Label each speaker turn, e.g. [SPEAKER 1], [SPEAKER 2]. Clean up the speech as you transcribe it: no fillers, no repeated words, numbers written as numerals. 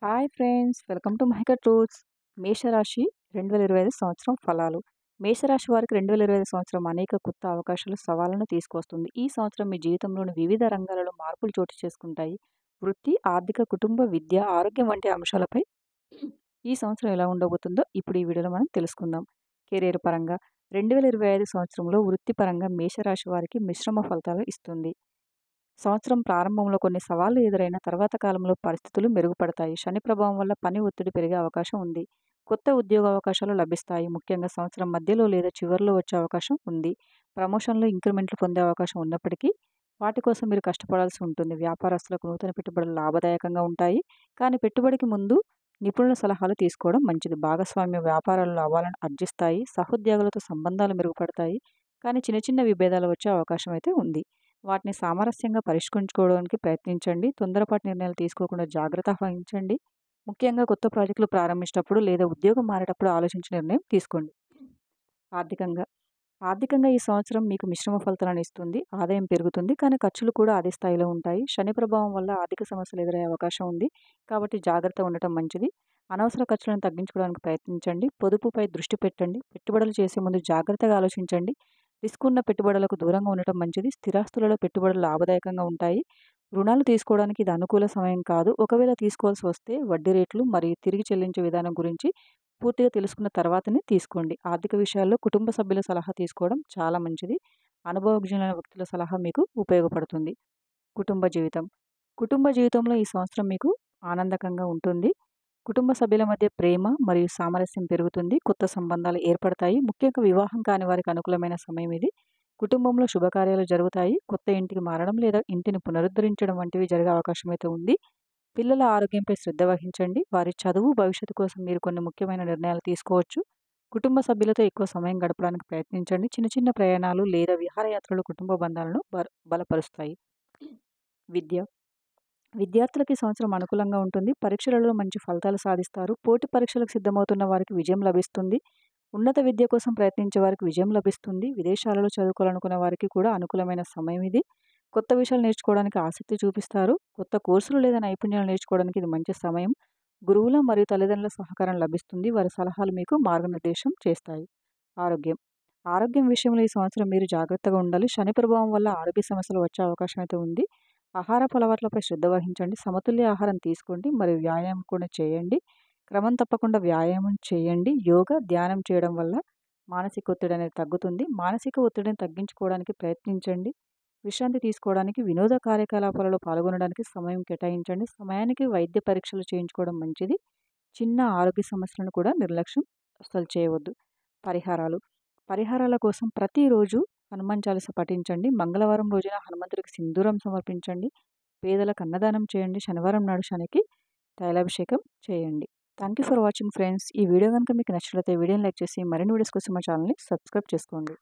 [SPEAKER 1] Hi friends, welcome to Mahika truths. మేషరాశి 2025 సంవత్సరం ఫలాలు. మేషరాశి వారికి 2025 సంవత్సరం అనేక కొత్త అవకాశాలు, సవాళ్లను తీసుకొస్తుంది. ఈ సంవత్సరం మీ జీవితంలోని వివిధ రంగాలలో మార్పులు చోటు చేసుకుంటాయి. వృత్తి, ఆర్థిక, కుటుంబ, విద్య, ఆరోగ్యం వంటి అంశాలపై ఈ సంవత్సరం ఎలా ఉండబోతుందో ఇప్పుడు ఈ వీడియోలో మనం తెలుసుకుందాం. కెరీర్ పరంగా 2025 సంవత్సరంలో వృత్తిపరంగా మేషరాశి వారికి మిశ్రమ ఫలితాలు ఇస్తుంది. సంవత్సరం ప్రారంభంలో కొన్ని సవాళ్లు ఎదురైన తర్వాత కాలంలో పరిస్థితులు మెరుగుపడతాయి. శని ప్రభావం వల్ల పని ఒత్తిడి పెరిగే అవకాశం ఉంది. కొత్త ఉద్యోగ అవకాశాలు లభిస్తాయి. ముఖ్యంగా సంవత్సరం మధ్యలో లేదా చివరిలో వచ్చే అవకాశం ఉంది. ప్రమోషన్లు, ఇంక్రిమెంట్లు పొందే అవకాశం ఉన్నప్పటికీ వాటి కోసం మీరు కష్టపడాల్సి ఉంటుంది. వ్యాపారస్తులకు నూతన పెట్టుబడులు లాభదాయకంగా ఉంటాయి. కానీ పెట్టుబడికి ముందు నిపుణుల సలహాలు తీసుకోవడం మంచిది. భాగస్వామ్య వ్యాపారాలు లాభాలను ఆర్జిస్తాయి. సహోద్యోగులతో సంబంధాలు మెరుగుపడతాయి. కానీ చిన్న చిన్న విభేదాలు వచ్చే అవకాశం అయితే ఉంది. వాటిని సామరస్యంగా పరిష్కరించుకోవడానికి ప్రయత్నించండి. తొందరపాటు నిర్ణయాలు తీసుకోకుండా జాగ్రత్త వహించండి. ముఖ్యంగా కొత్త ప్రాజెక్టులు ప్రారంభించేటప్పుడు లేదా ఉద్యోగం మారేటప్పుడు ఆలోచించి నిర్ణయం తీసుకోండి. ఆర్థికంగా ఆర్థికంగా ఈ సంవత్సరం మీకు మిశ్రమ ఫలితాలను ఇస్తుంది. ఆదాయం పెరుగుతుంది, కానీ ఖర్చులు కూడా అదే స్థాయిలో ఉంటాయి. శని ప్రభావం వల్ల ఆర్థిక సమస్యలు ఎదురయ్యే అవకాశం ఉంది. కాబట్టి జాగ్రత్త ఉండటం మంచిది. అనవసర ఖర్చులను తగ్గించుకోవడానికి ప్రయత్నించండి. పొదుపుపై దృష్టి పెట్టండి. పెట్టుబడులు చేసే ముందు జాగ్రత్తగా ఆలోచించండి. రిస్క్ ఉన్న పెట్టుబడులకు దూరంగా ఉండటం మంచిది. స్థిరాస్తులలో పెట్టుబడులు లాభదాయకంగా ఉంటాయి. రుణాలు తీసుకోవడానికి ఇది అనుకూల సమయం కాదు. ఒకవేళ తీసుకోవాల్సి వస్తే వడ్డీ రేట్లు మరియు తిరిగి చెల్లించే విధానం గురించి పూర్తిగా తెలుసుకున్న తర్వాతనే తీసుకోండి. ఆర్థిక విషయాల్లో కుటుంబ సభ్యుల సలహా తీసుకోవడం చాలా మంచిది. అనుభవజ్ఞులైన వ్యక్తుల సలహా మీకు ఉపయోగపడుతుంది. కుటుంబ జీవితం కుటుంబ జీవితంలో ఈ సంవత్సరం మీకు ఆనందకంగా ఉంటుంది. కుటుంబ సభ్యుల మధ్య ప్రేమ మరియు సామరస్యం పెరుగుతుంది. కొత్త సంబంధాలు ఏర్పడతాయి. ముఖ్యంగా వివాహం కాని వారికి అనుకూలమైన సమయం ఇది. కుటుంబంలో శుభకార్యాలు జరుగుతాయి. కొత్త ఇంటికి మారడం లేదా ఇంటిని పునరుద్ధరించడం వంటివి జరిగే అవకాశం అయితే ఉంది. పిల్లల ఆరోగ్యంపై శ్రద్ధ వహించండి. వారి చదువు, భవిష్యత్తు కోసం మీరు కొన్ని ముఖ్యమైన నిర్ణయాలు తీసుకోవచ్చు. కుటుంబ సభ్యులతో ఎక్కువ సమయం గడపడానికి ప్రయత్నించండి. చిన్న చిన్న ప్రయాణాలు లేదా విహారయాత్రలు కుటుంబ బంధాలను బలపరుస్తాయి. విద్య విద్యార్థులకి ఈ సంవత్సరం అనుకూలంగా ఉంటుంది. పరీక్షలలో మంచి ఫలితాలు సాధిస్తారు. పోటీ పరీక్షలకు సిద్ధమవుతున్న వారికి విజయం లభిస్తుంది. ఉన్నత విద్య కోసం ప్రయత్నించే వారికి విజయం లభిస్తుంది. విదేశాలలో చదువుకోవాలనుకున్న వారికి కూడా అనుకూలమైన సమయం ఇది. కొత్త విషయాలు నేర్చుకోవడానికి ఆసక్తి చూపిస్తారు. కొత్త కోర్సులు లేదా నైపుణ్యాలు నేర్చుకోవడానికి ఇది మంచి సమయం. గురువుల మరియు తల్లిదండ్రుల సహకారం లభిస్తుంది. వారి సలహాలు మీకు మార్గనిర్దేశం చేస్తాయి. ఆరోగ్యం ఆరోగ్యం విషయంలో ఈ సంవత్సరం మీరు జాగ్రత్తగా ఉండాలి. శని ప్రభావం వల్ల ఆరోగ్య సమస్యలు వచ్చే అవకాశం అయితే ఉంది. ఆహారపు అలవాట్లపై శ్రద్ధ వహించండి. సమతుల్య ఆహారం తీసుకోండి మరియు వ్యాయామం కూడా చేయండి. క్రమం తప్పకుండా వ్యాయామం చేయండి. యోగా, ధ్యానం చేయడం వల్ల మానసిక ఒత్తిడి అనేది తగ్గుతుంది. మానసిక ఒత్తిడిని తగ్గించుకోవడానికి ప్రయత్నించండి. విశ్రాంతి తీసుకోవడానికి, వినోద కార్యకలాపాలలో పాల్గొనడానికి సమయం కేటాయించండి. సమయానికి వైద్య పరీక్షలు చేయించుకోవడం మంచిది. చిన్న ఆరోగ్య సమస్యలను కూడా నిర్లక్ష్యం అస్సలు చేయవద్దు. పరిహారాలు పరిహారాల కోసం ప్రతిరోజు హనుమాన్ చాలీస పఠించండి. మంగళవారం రోజున హనుమంతుడికి సింధూరం సమర్పించండి. పేదలకు అన్నదానం చేయండి. శనివారం నాడు శనికి తైలాభిషేకం చేయండి. Thank you for watching friends. ఈ వీడియో కనుక మీకు నచ్చినట్లయితే వీడియోని లైక్ చేసి మరిన్ని వీడియోస్ కోసం మా ఛానల్ని సబ్స్క్రైబ్ చేసుకోండి.